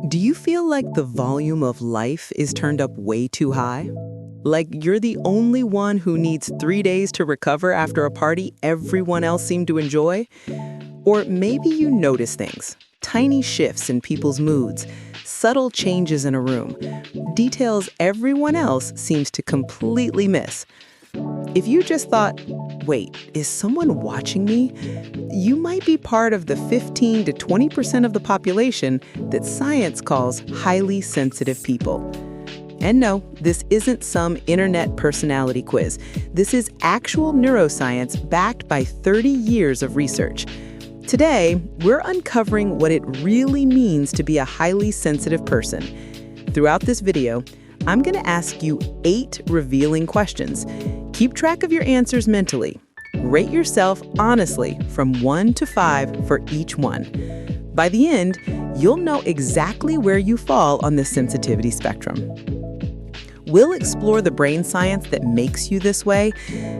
Do you feel like the volume of life is turned up way too high? Like you're the only one who needs 3 days to recover after a party everyone else seemed to enjoy? Or maybe you notice things, tiny shifts in people's moods, subtle changes in a room, details everyone else seems to completely miss. If you just thought, wait, is someone watching me? You might be part of the 15 to 20% of the population that science calls highly sensitive people. And no, this isn't some internet personality quiz. This is actual neuroscience backed by 30 years of research. Today, we're uncovering what it really means to be a highly sensitive person. Throughout this video, I'm going to ask you 8 revealing questions. Keep track of your answers mentally. Rate yourself honestly from 1 to 5 for each one. By the end, you'll know exactly where you fall on the sensitivity spectrum. We'll explore the brain science that makes you this way,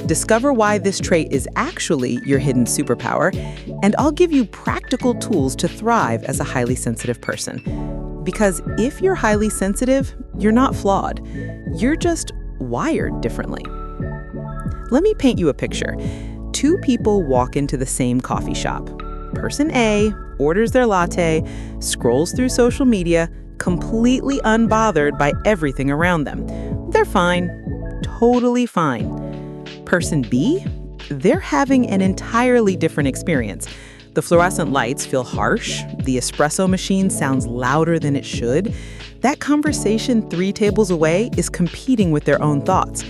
discover why this trait is actually your hidden superpower, and I'll give you practical tools to thrive as a highly sensitive person. Because if you're highly sensitive, you're not flawed. You're just wired differently. Let me paint you a picture. 2 people walk into the same coffee shop. Person A orders their latte, scrolls through social media, completely unbothered by everything around them. They're fine, totally fine. Person B, they're having an entirely different experience. The fluorescent lights feel harsh, the espresso machine sounds louder than it should. That conversation 3 tables away is competing with their own thoughts.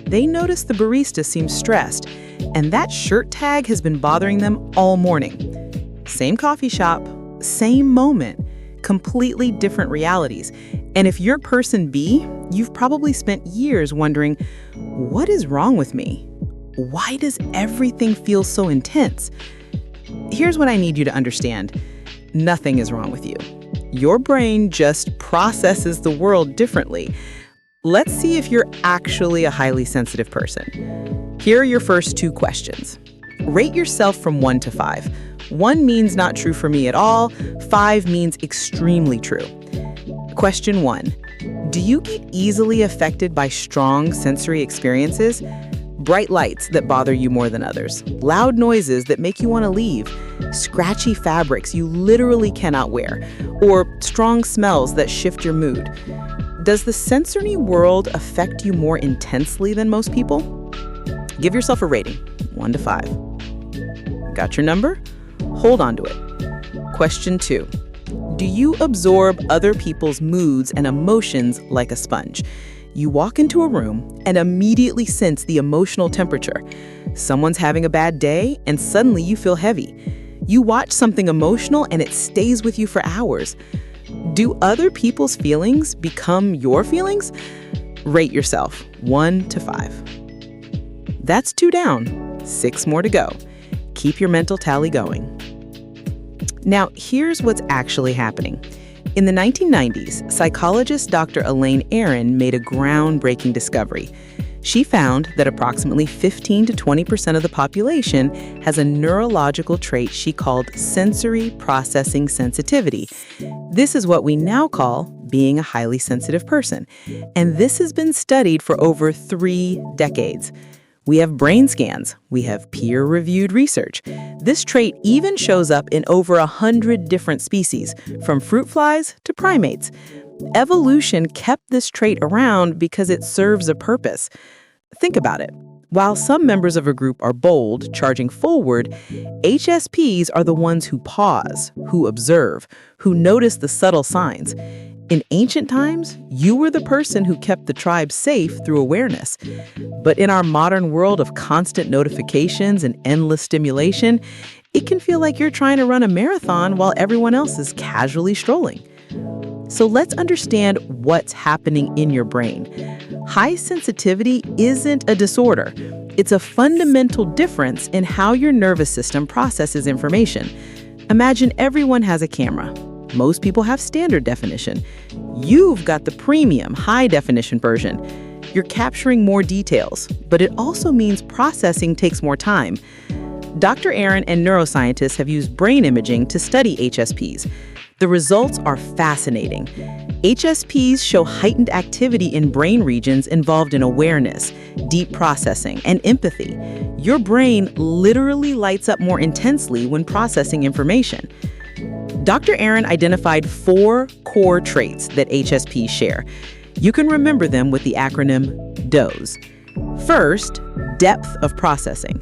They notice the barista seems stressed, and that shirt tag has been bothering them all morning. Same coffee shop, same moment, completely different realities. And if you're person B, you've probably spent years wondering, what is wrong with me? Why does everything feel so intense? Here's what I need you to understand. Nothing is wrong with you. Your brain just processes the world differently. Let's see if you're actually a highly sensitive person. Here are your first 2 questions. Rate yourself from 1 to 5. 1 means not true for me at all. 5 means extremely true. Question 1. Do you get easily affected by strong sensory experiences? Bright lights that bother you more than others, loud noises that make you want to leave, scratchy fabrics you literally cannot wear, or strong smells that shift your mood. Does the sensory world affect you more intensely than most people? Give yourself a rating, 1 to 5. Got your number? Hold on to it. Question 2. Do you absorb other people's moods and emotions like a sponge? You walk into a room and immediately sense the emotional temperature. Someone's having a bad day and suddenly you feel heavy. You watch something emotional and it stays with you for hours. Do other people's feelings become your feelings? Rate yourself 1 to 5. That's 2 down, 6 more to go. Keep your mental tally going. Now, here's what's actually happening. In the 1990s, psychologist Dr. Elaine Aron made a groundbreaking discovery. She found that approximately 15 to 20% of the population has a neurological trait she called sensory processing sensitivity. This is what we now call being a highly sensitive person. And this has been studied for over 3 decades. We have brain scans. We have peer-reviewed research. This trait even shows up in over 100 different species, from fruit flies to primates. Evolution kept this trait around because it serves a purpose. Think about it. While some members of a group are bold, charging forward, HSPs are the ones who pause, who observe, who notice the subtle signs. In ancient times, you were the person who kept the tribe safe through awareness. But in our modern world of constant notifications and endless stimulation, it can feel like you're trying to run a marathon while everyone else is casually strolling. So let's understand what's happening in your brain. High sensitivity isn't a disorder. It's a fundamental difference in how your nervous system processes information. Imagine everyone has a camera. Most people have standard definition. You've got the premium, high-definition version. You're capturing more details, but it also means processing takes more time. Dr. Aron and neuroscientists have used brain imaging to study HSPs. The results are fascinating. HSPs show heightened activity in brain regions involved in awareness, deep processing, and empathy. Your brain literally lights up more intensely when processing information. Dr. Aron identified 4 core traits that HSPs share. You can remember them with the acronym DOES. First, depth of processing.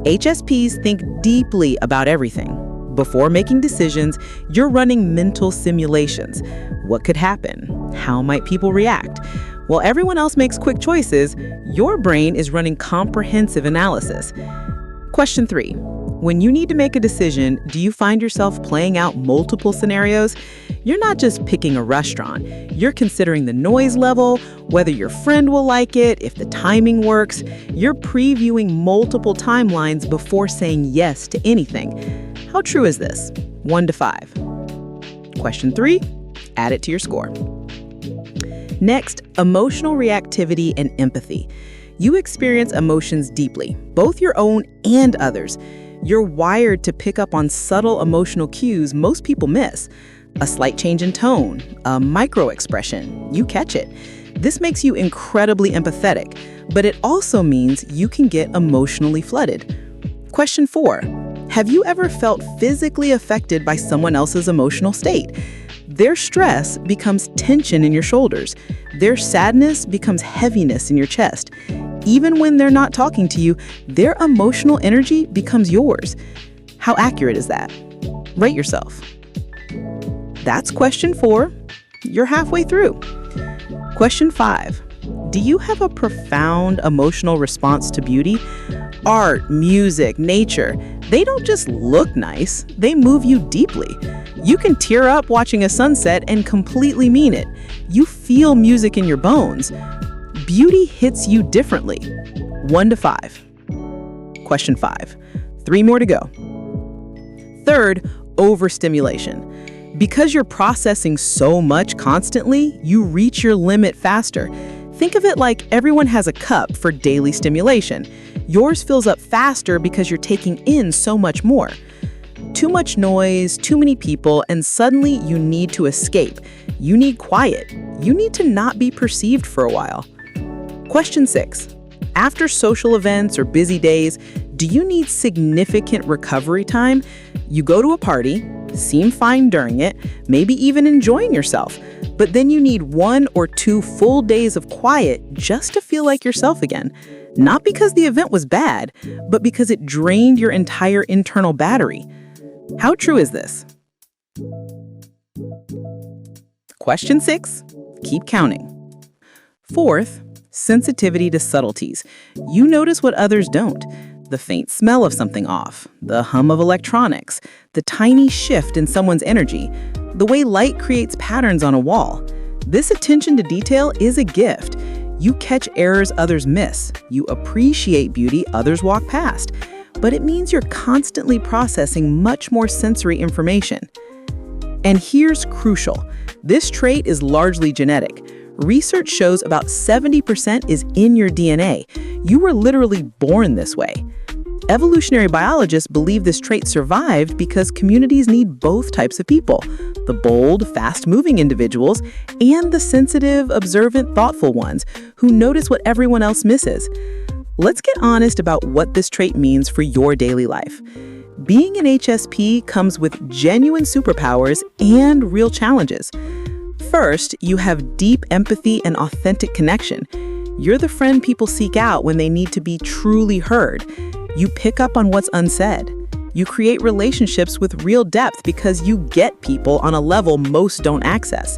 HSPs think deeply about everything. Before making decisions, you're running mental simulations. What could happen? How might people react? While everyone else makes quick choices, your brain is running comprehensive analysis. Question 3. When you need to make a decision, do you find yourself playing out multiple scenarios? You're not just picking a restaurant. You're considering the noise level, whether your friend will like it, if the timing works. You're previewing multiple timelines before saying yes to anything. How true is this? 1 to 5. Question 3, add it to your score. Next, emotional reactivity and empathy. You experience emotions deeply, both your own and others. You're wired to pick up on subtle emotional cues most people miss. A slight change in tone, a micro-expression, you catch it. This makes you incredibly empathetic, but it also means you can get emotionally flooded. Question 4. Have you ever felt physically affected by someone else's emotional state? Their stress becomes tension in your shoulders. Their sadness becomes heaviness in your chest. Even when they're not talking to you, their emotional energy becomes yours. How accurate is that? Rate yourself. That's question 4. You're halfway through. Question 5. Do you have a profound emotional response to beauty? Art, music, nature, they don't just look nice, they move you deeply. You can tear up watching a sunset and completely mean it. You feel music in your bones. Beauty hits you differently. 1 to 5. Question 5. 3 more to go. Third, overstimulation. Because you're processing so much constantly, you reach your limit faster. Think of it like everyone has a cup for daily stimulation. Yours fills up faster because you're taking in so much more. Too much noise, too many people, and suddenly you need to escape. You need quiet. You need to not be perceived for a while. Question 6. After social events or busy days, do you need significant recovery time? You go to a party, seem fine during it, maybe even enjoying yourself, but then you need 1 or 2 full days of quiet just to feel like yourself again. Not because the event was bad, but because it drained your entire internal battery. How true is this? Question 6. Keep counting. Fourth, sensitivity to subtleties. You notice what others don't. The faint smell of something off, the hum of electronics, the tiny shift in someone's energy, the way light creates patterns on a wall. This attention to detail is a gift. You catch errors others miss. You appreciate beauty others walk past. But it means you're constantly processing much more sensory information. And here's crucial. This trait is largely genetic. Research shows about 70% is in your DNA. You were literally born this way. Evolutionary biologists believe this trait survived because communities need both types of people, the bold, fast-moving individuals and the sensitive, observant, thoughtful ones who notice what everyone else misses. Let's get honest about what this trait means for your daily life. Being an HSP comes with genuine superpowers and real challenges. First, you have deep empathy and authentic connection. You're the friend people seek out when they need to be truly heard. You pick up on what's unsaid. You create relationships with real depth because you get people on a level most don't access.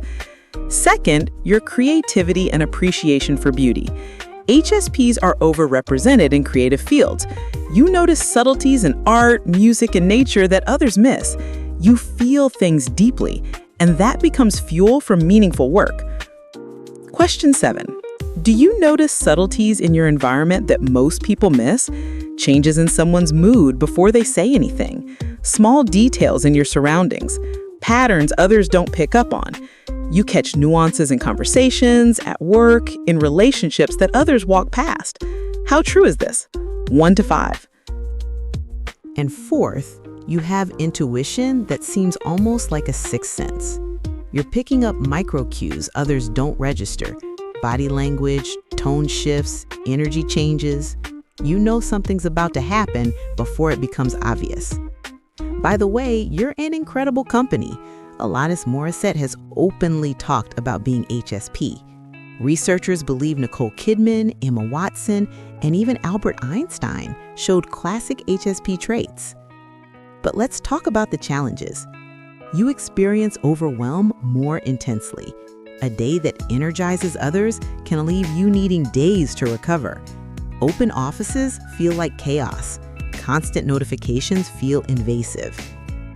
Second, your creativity and appreciation for beauty. HSPs are overrepresented in creative fields. You notice subtleties in art, music, and nature that others miss. You feel things deeply, and that becomes fuel for meaningful work. Question 7. Do you notice subtleties in your environment that most people miss? Changes in someone's mood before they say anything. Small details in your surroundings. Patterns others don't pick up on. You catch nuances in conversations, at work, in relationships that others walk past. How true is this? 1 to 5. And fourth, You have intuition that seems almost like a sixth sense. You're picking up micro cues others don't register. Body language, tone shifts, energy changes. You know something's about to happen before it becomes obvious. By the way, you're in incredible company. Alanis Morissette has openly talked about being HSP. Researchers believe Nicole Kidman, Emma Watson, and even Albert Einstein showed classic HSP traits. But let's talk about the challenges. You experience overwhelm more intensely. A day that energizes others can leave you needing days to recover. Open offices feel like chaos. Constant notifications feel invasive.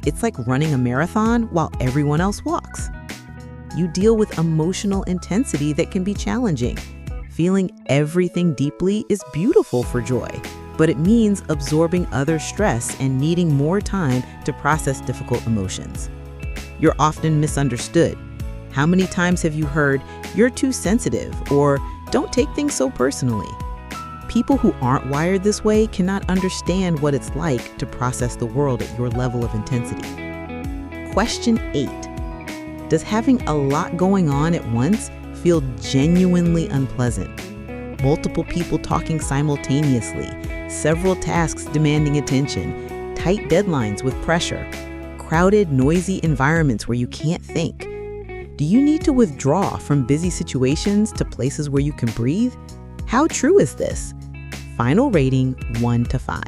It's like running a marathon while everyone else walks. You deal with emotional intensity that can be challenging. Feeling everything deeply is beautiful for joy, but it means absorbing other stress and needing more time to process difficult emotions. You're often misunderstood. How many times have you heard, "You're too sensitive," or "Don't take things so personally"? People who aren't wired this way cannot understand what it's like to process the world at your level of intensity. Question 8. Does having a lot going on at once feel genuinely unpleasant? Multiple people talking simultaneously, several tasks demanding attention, tight deadlines with pressure, crowded, noisy environments where you can't think. Do you need to withdraw from busy situations to places where you can breathe? How true is this? Final rating 1 to 5.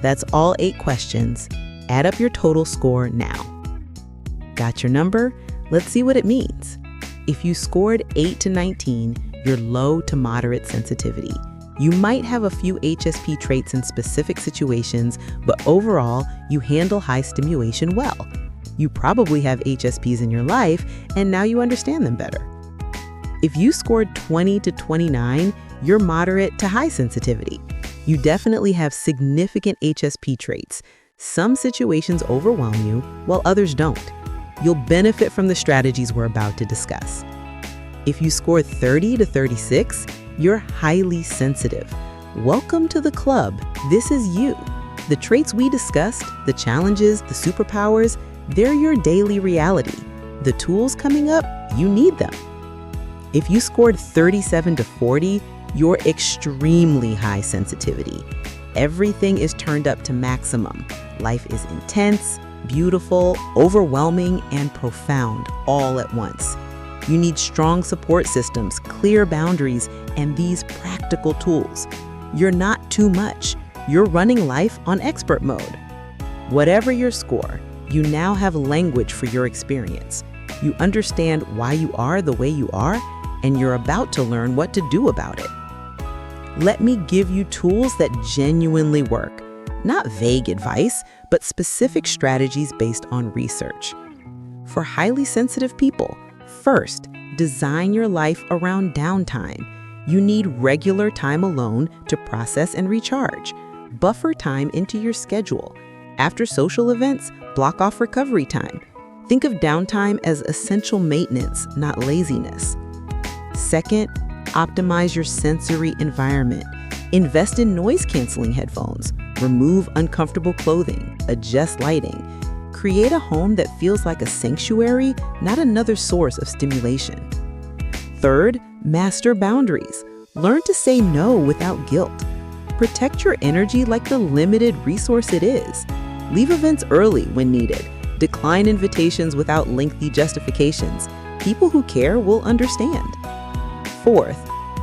That's all 8 questions. Add up your total score now. Got your number? Let's see what it means. If you scored 8 to 19, you're low to moderate sensitivity. You might have a few HSP traits in specific situations, but overall, you handle high stimulation well. You probably have HSPs in your life, and now you understand them better. If you scored 20 to 29, you're moderate to high sensitivity. You definitely have significant HSP traits. Some situations overwhelm you, while others don't. You'll benefit from the strategies we're about to discuss. If you scored 30 to 36, you're highly sensitive. Welcome to the club. This is you. The traits we discussed, the challenges, the superpowers, they're your daily reality. The tools coming up, you need them. If you scored 37 to 40, you're extremely high sensitivity. Everything is turned up to maximum. Life is intense, beautiful, overwhelming, and profound all at once. You need strong support systems, clear boundaries, and these practical tools. You're not too much. You're running life on expert mode. Whatever your score, you now have language for your experience. You understand why you are the way you are, and you're about to learn what to do about it. Let me give you tools that genuinely work. Not vague advice, but specific strategies based on research. For highly sensitive people, first, design your life around downtime. You need regular time alone to process and recharge. Buffer time into your schedule. After social events, block off recovery time. Think of downtime as essential maintenance, not laziness. Second, optimize your sensory environment. Invest in noise-canceling headphones. Remove uncomfortable clothing. Adjust lighting. Create a home that feels like a sanctuary, not another source of stimulation. Third, master boundaries. Learn to say no without guilt. Protect your energy like the limited resource it is. Leave events early when needed. Decline invitations without lengthy justifications. People who care will understand. Fourth,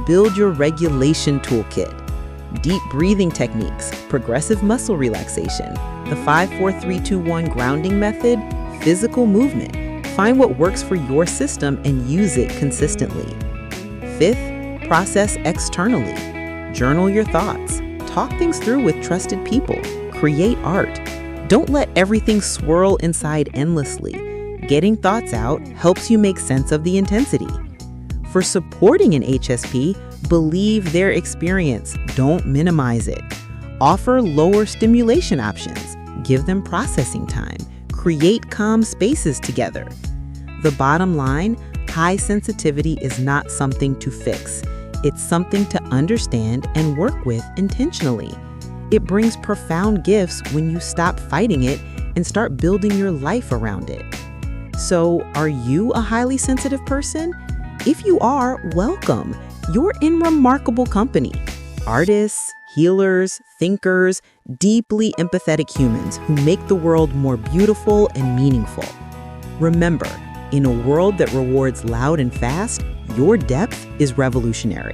build your regulation toolkit. Deep breathing techniques, progressive muscle relaxation, the 5-4-3-2-1 grounding method, physical movement. Find what works for your system and use it consistently. Fifth, process externally. Journal your thoughts. Talk things through with trusted people. Create art. Don't let everything swirl inside endlessly. Getting thoughts out helps you make sense of the intensity. For supporting an HSP, believe their experience, don't minimize it. Offer lower stimulation options, give them processing time, create calm spaces together. The bottom line, high sensitivity is not something to fix. It's something to understand and work with intentionally. It brings profound gifts when you stop fighting it and start building your life around it. So, are you a highly sensitive person? If you are, welcome. You're in remarkable company. Artists, healers, thinkers, deeply empathetic humans who make the world more beautiful and meaningful. Remember, in a world that rewards loud and fast, your depth is revolutionary.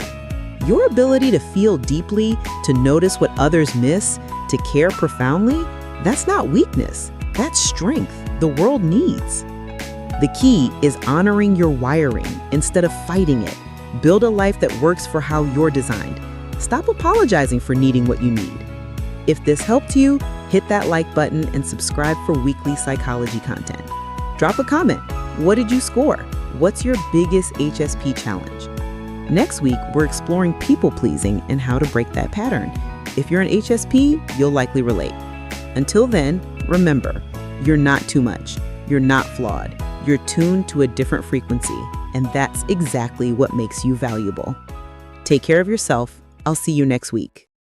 Your ability to feel deeply, to notice what others miss, to care profoundly, that's not weakness. That's strength the world needs. The key is honoring your wiring instead of fighting it. Build a life that works for how you're designed. Stop apologizing for needing what you need. If this helped you, hit that like button and subscribe for weekly psychology content. Drop a comment. What did you score? What's your biggest HSP challenge? Next week, we're exploring people-pleasing and how to break that pattern. If you're an HSP, you'll likely relate. Until then, remember, you're not too much. You're not flawed. You're tuned to a different frequency, and that's exactly what makes you valuable. Take care of yourself. I'll see you next week.